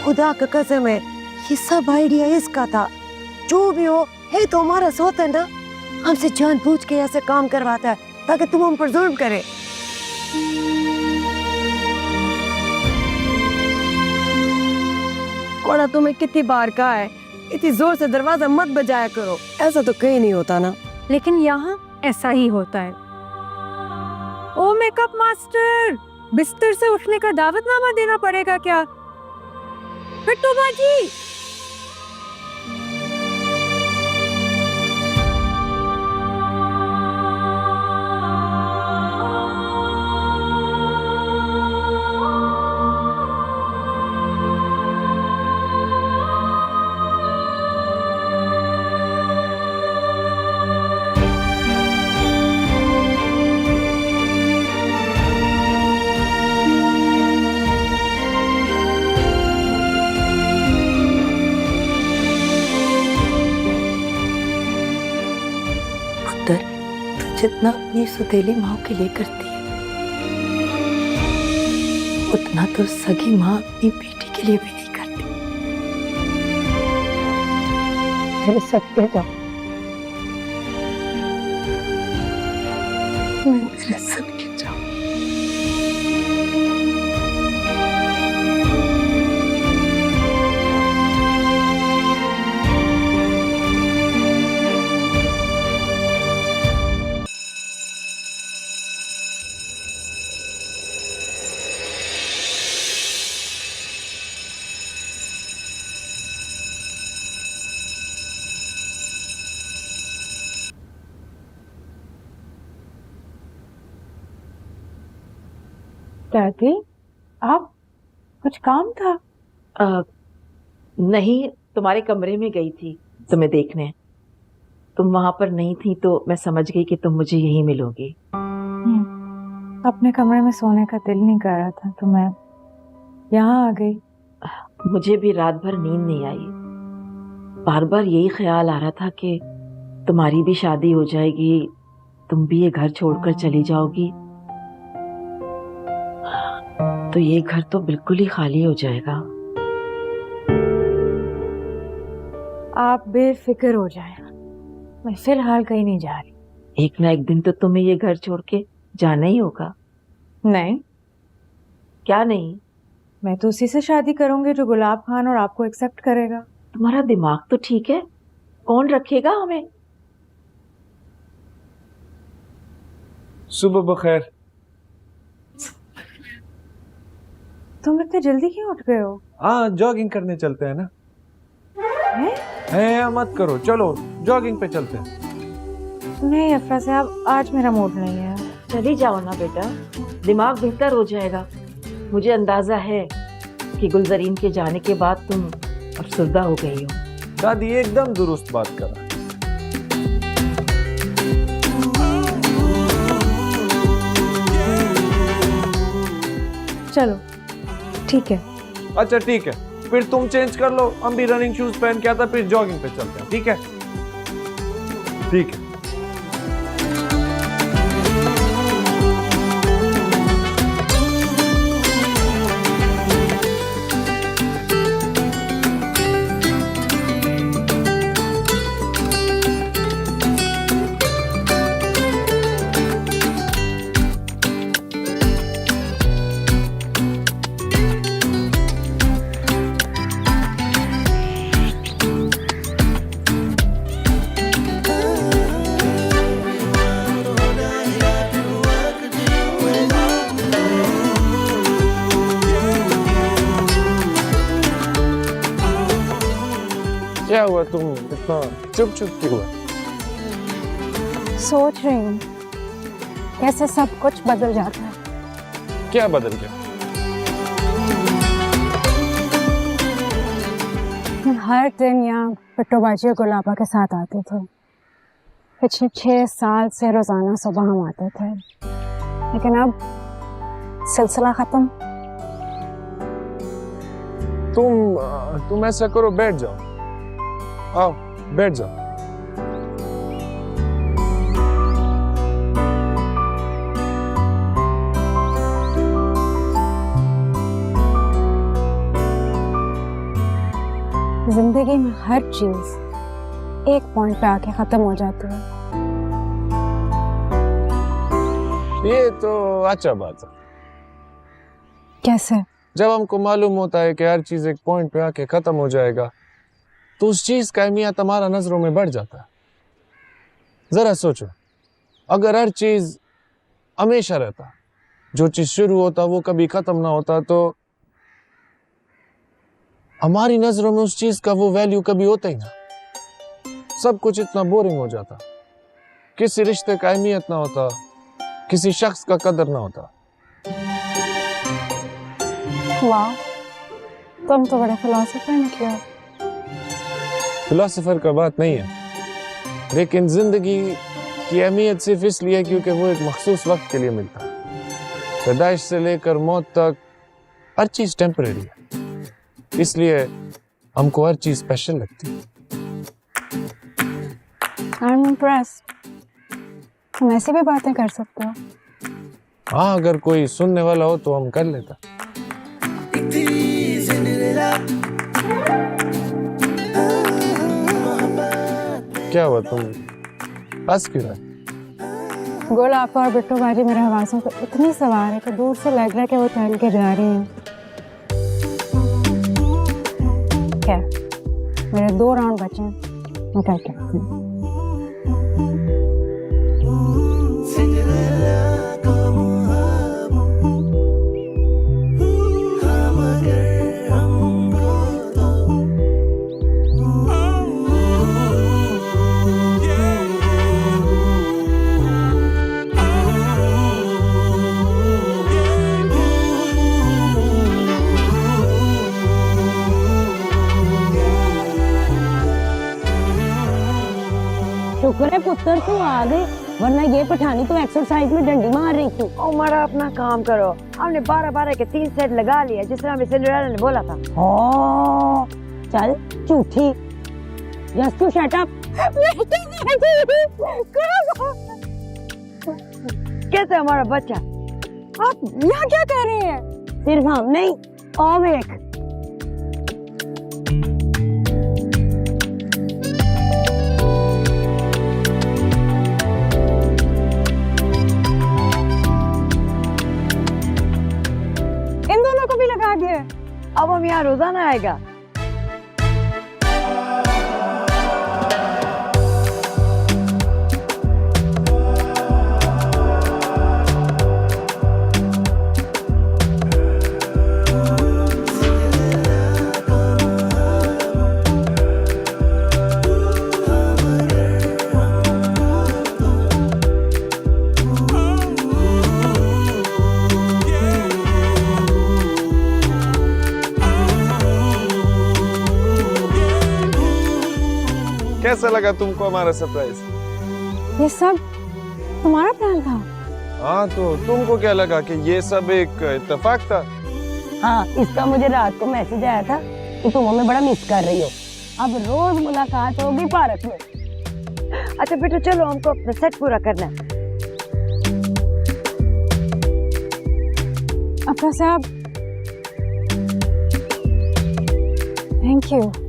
खुदा का कसम है, ये सब आइडिया इसका था। जो भी हो, है तो हमारा सौतन ना, हमसे जानबूझ के ऐसे काम करवाता है ताकि तुम हम पर जुल्म करे। बड़ा तुम्हें कितनी बार कहा है, इतनी जोर से दरवाजा मत बजाया करो, ऐसा तो कहीं नहीं होता ना। लेकिन यहाँ ऐसा ही होता है। ओ मेकअप मास्टर, बिस्तर से उठने का दावतनामा देना पड़ेगा क्या? बिट्टू बाजी, जितना अपनी सुतेली माँ के लिए करती है, उतना तो सगी माँ अपनी बेटी के लिए भी नहीं करती। मेरे सत्य जाओ, मेरे सत्य जाओ। दादी, आप कुछ काम था? नहीं, तुम्हारे कमरे में गई थी तुम्हें देखने। तुम वहां पर नहीं थी तो मैं समझ गई कि तुम मुझे यहीं मिलोगी। अपने कमरे में सोने का दिल नहीं कर रहा था तो मैं यहाँ आ गई। मुझे भी रात भर नींद नहीं आई। बार बार यही ख्याल आ रहा था कि तुम्हारी भी शादी हो जाएगी, तुम भी ये घर छोड़कर चली जाओगी, तो ये घर तो बिल्कुल ही खाली हो जाएगा। आप बेफिक्र हो जाए, मैं फिलहाल कहीं नहीं जा रही। एक ना एक दिन तो तुम्हें ये घर छोड़ के जाना ही होगा। नहीं, क्या नहीं? मैं तो उसी से शादी करूंगी जो गुलाब खान और आपको एक्सेप्ट करेगा। तुम्हारा दिमाग तो ठीक है, कौन रखेगा हमें? सुबह बखैर। तुम इतने जल्दी क्यों उठ गए हो? हाँ, जॉगिंग करने चलते हैं ना। है मत करो, चलो जॉगिंग पे चलते हैं। नहीं अफरा साहब, आज मेरा मूड नहीं है। चली जाओ ना बेटा, दिमाग बेहतर हो जाएगा। मुझे अंदाजा है कि गुलजरीन के जाने के बाद तुम अफसरदा हो गई हो। दादी एकदम दुरुस्त बात कर रहा है। चलो ठीक है। अच्छा ठीक है, फिर तुम चेंज कर लो, हम भी रनिंग शूज पहन के आता, फिर जॉगिंग पे चलते हैं। ठीक है? ठीक है। क्या हुआ, तुम इतना चुप चुप क्यों हुआ? सोच रही हूँ कैसे सब कुछ बदल जाता है। क्या बदल गया? हर दिन यहाँ पिट्टू बाजी और गुलाबा के साथ आते थे। पिछले 6 साल से रोजाना सुबह हम आते थे, लेकिन अब सिलसिला खत्म। तुम ऐसा करो, बैठ जाओ, आओ बैठ जाओ। जिंदगी में हर चीज एक पॉइंट पे आके खत्म हो जाती है। ये तो अच्छा बात है। कैसे? जब हमको मालूम होता है कि हर चीज एक पॉइंट पे आके खत्म हो जाएगा तो उस चीज का अहमियत हमारा नजरों में बढ़ जाता है। जरा सोचो, अगर हर चीज हमेशा रहता, जो चीज शुरू होता वो कभी खत्म ना होता, तो हमारी नजरों में उस चीज का वो वैल्यू कभी होता ही ना। सब कुछ इतना बोरिंग हो जाता, किसी रिश्ते का अहमियत ना होता, किसी शख्स का कदर ना होता। वाह, तुम तो बड़े फिलोसोफर निकले। फिलोसोफर का बात नहीं है, लेकिन जिंदगी की अहमियत सिर्फ इसलिए क्योंकि वो एक मखसूस वक्त के लिए मिलता है। पैदाइश से लेकर मौत तक हर चीज टेम्परेरी है, इसलिए हमको हर चीज स्पेशल लगती है। I'm impressed। तुम ऐसी भी बातें कर सकते हो। हाँ, अगर कोई सुनने वाला हो तो हम कर लेता। क्या हुआ, तुम हंस क्यों रहे? गोलापा और बिट्टू बाजी मेरे हवासों पे इतनी सवार है कि दूर से लग रहा है कि वो टहल के जा रही हैं। क्या, मेरे 2 राउंड बचे हैं, मैं करके आती हूँ। शुक्र है पुत्र तू आ गई, वरना ये पठानी तो एक्सरसाइज में डंडी मार रही थी। उमर अपना काम करो, हमने 12-12 के 3 सेट लगा लिए जिस तरह हमें सिंड्रेला ने बोला था। ओ चल झूठी, जस्ट टू शट अप। कैसे हमारा बच्चा? आप यहाँ क्या कह रही हैं? सिर्फ हम नहीं, और देख। इन दोनों को भी लगा दिए। अब हम यहाँ रोजाना आएगा। कैसा लगा तुमको हमारा सरप्राइज? ये सब तुम्हारा प्लान था? हाँ, तो तुमको क्या लगा कि ये सब एक इत्तेफाक था? हाँ, इसका मुझे रात को मैसेज आया था कि तुम हमें बड़ा मिस कर रही हो। अब रोज मुलाकात होगी पार्क में। अच्छा बेटा चलो, हमको अपना सेट पूरा करना है। अफरा साहब, थैंक यू।